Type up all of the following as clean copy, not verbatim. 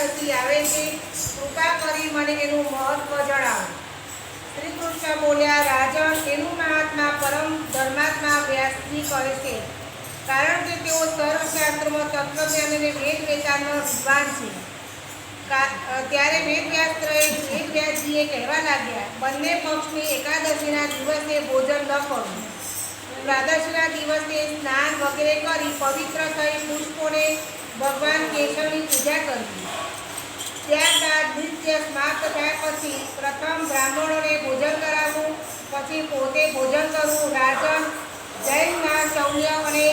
એકાદશી આવે છે, કૃપા કરી મને એનું મહત્વ જણાવો. શ્રી કૃષ્ણ બોલ્યા, રાજન, એનું મહાત્મા પરમ ધર્માત્મા વ્યાસજી કહે છે, કારણ કે તેઓ સર્વશાસ્ત્રોમાં તત્વજ્ઞાન અને વેદ વેદાંતનો વિદ્વાન છે. ત્યારે વેદવ્યાસજીએ કહેવા લાગ્યા, બંને પક્ષની એકાદશીના દિવસે ભોજન ન કરવું. દ્વાદશીના દિવસે સ્નાન વગેરે કરી પવિત્ર થઈ પુષ્પોને ભગવાન કેશવની પૂજા કરવી. ત્યારબાદ નિત્ય સમાપ્ત થયા પછી પ્રથમ બ્રાહ્મણોને ભોજન કરાવવું, પછી પોતે ભોજન કરવું. રાજન, જૈનના શૌર્ય અને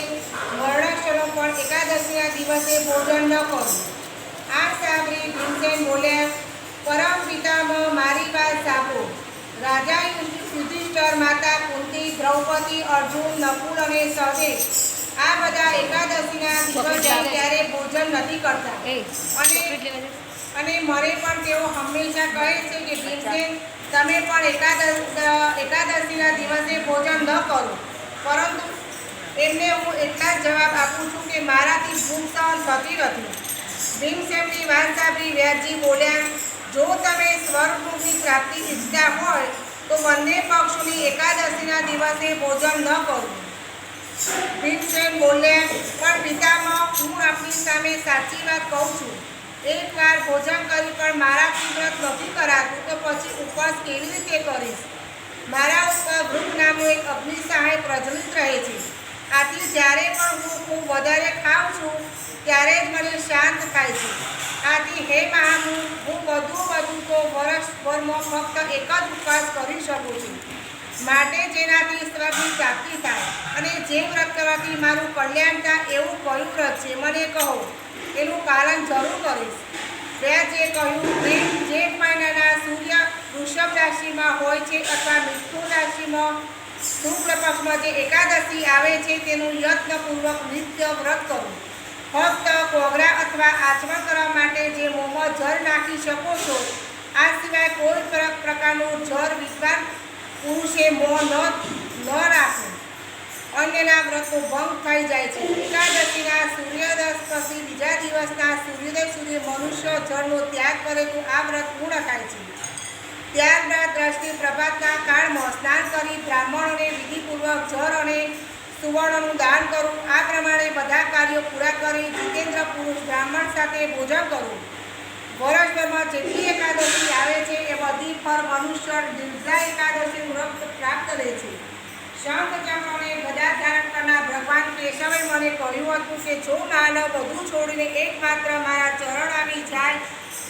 વર્ણાશ્રમો પણ એકાદશીના દિવસે ભોજન ન કરવું. આ સાંભળી ભીમસેન બોલ્યા, પરમ પિતામહ, મારી વાત સાંભળો. રાજા યુધિષ્ઠિર, માતા કુંતી, દ્રૌપદી, અર્જુન, નકુલ અને સહદેવ આ બધા એકાદશીના દિવસે ત્યારે ભોજન નથી કરતા. અને મને પણ તેઓ હંમેશા કહે છે કે ભીમસેન, તમે પણ એકાદશીના દિવસે ભોજન ન કરો. પરંતુ એમને હું એટલા જ જવાબ આપું છું કે મારાથી ભૂખ સહન થતી નથી. ભીમસેનની વાત સાંભળી વ્યાસજી બોલ્યા, જો તમે સ્વર્ગની પ્રાપ્તિ ઈચ્છતા હોય તો બંને પક્ષોની એકાદશીના દિવસે ભોજન ન કરવું. ભીમસેન બોલ્યા, પણ પિતામહ, હું આપની સામે સાચી વાત કહું છું. એકવાર ભોજન કરી પણ મારાથી વ્રત નથી કરાતું તો પછી ઉપવાસ કેવી રીતે કરીશ? મારા ઉપર વૃક્ષ નામનું એક અગ્નિ સહાય પ્રજ્વલિત રહે છે. આથી જ્યારે પણ હું ખૂબ વધારે ખાઉં છું ત્યારે જ મને શાંત થાય છે. આથી હે મહામુનિ, હું વધુ તો વર્ષભરમાં ફક્ત એક જ ઉપવાસ કરી શકું છું. માટે જેનાથી સ્વર્ગની પ્રાપ્તિ થાય અને જે વ્રત કરવાથી મારું કલ્યાણ થાય એવું કયું વ્રત છે મને કહો, એનું પાલન જરૂર કરીશ. વ્યાસે કહ્યું, જેઠ મહિનાના સૂર્ય વૃષભ રાશિમાં હોય છે અથવા મિથુન રાશિમાં શુક્લ પક્ષમાં જે એકાદશી આવે છે તેનું યત્નપૂર્વક નિત્ય વ્રત કરવું. ફક્ત કોગરા અથવા આચમન કરવા માટે જે મોંમાં જળ નાખી શકો છો, આ સિવાય કોઈ પ્રકારનું જળ વિદ્વાન પુરુષે મોં ન રાખવું. અન્યના વ્રતનો ભંગ થઈ જાય છે. એકાદશીના સૂર્યોદય પછી બીજા દિવસના સૂર્યોદય સુધી મનુષ્ય જળનો ત્યાગ કરે તો આ વ્રત પૂર્ણ થાય છે. ત્યારબાદ દ્રષ્ટિ પ્રભાતના કાળમાં સ્નાન કરી બ્રાહ્મણોને વિધિપૂર્વક જળ અને સુવર્ણનું દાન કરવું. આ પ્રમાણે બધા કાર્યો પૂરા કરી જીતેન્દ્ર પુરુષ બ્રાહ્મણ સાથે ભોજન કરવું. વર્ષભરમાં જેટલી એકાદશી આવે છે એ બધી પર મનુષ્ય નિર્જલા એકાદશીનું વ્રત પ્રાપ્ત લે છે. શંખ ચક્ર અને ગદા ધારણ કરનાર ભગવાન કેશવે મને કહ્યું હતું કે જો માનવ બધું છોડીને એકમાત્ર મારા ચરણ આવી જાય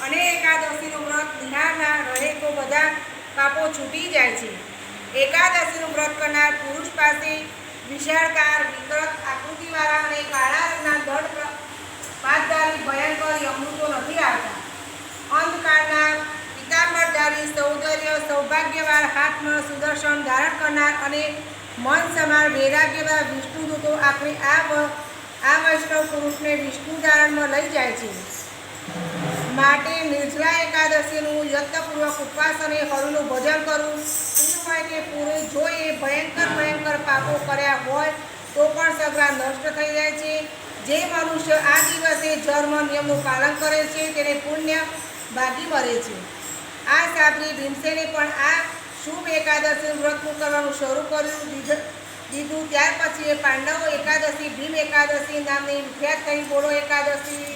અને એકાદશીનું વ્રત નિહાળના રહે તો બધા પાપો છૂટી જાય છે. એકાદશીનું વ્રત કરનાર પુરુષ પાસે વિશાળકાર, વિકૃત આકૃતિવાળા અને કાળા રંગના દળ પાતધારી ભયંકર યમૃતો નથી આવતા. અંધકારના પિતાંબરધારી, સૌભાગ્યવાળ, હાથમાં સુદર્શન ધારણ કરનાર અને મન સમાન વૈરાગ્યવાળા વિષ્ણુદૂતો આપણે આ વૈષ્ણવ પુરુષને વિષ્ણુ ધારણમાં લઈ જાય છે. માટે નિર્જલા એકાદશીનું યત્નપૂર્વક ઉપવાસ અને હરિનું ભજન કરવું. સ્ત્રી હોય કે પુરુષ, જો એ ભયંકર પાપો કર્યા હોય તો પણ સગળા નષ્ટ થઈ જાય છે. જે મનુષ્ય આ દિવસે ધર્મ નિયમનું પાલન કરે છે તેને પુણ્ય ભાગી મળે છે. આ સાંભળી ભીમસેને પણ આ શુભ એકાદશીનું વ્રતનું કરવાનું શરૂ દીધું. ત્યાર પછી એ પાંડવો એકાદશી ભીમ એકાદશી નામની વિખ્યાત થઈ. બોલો એકાદશી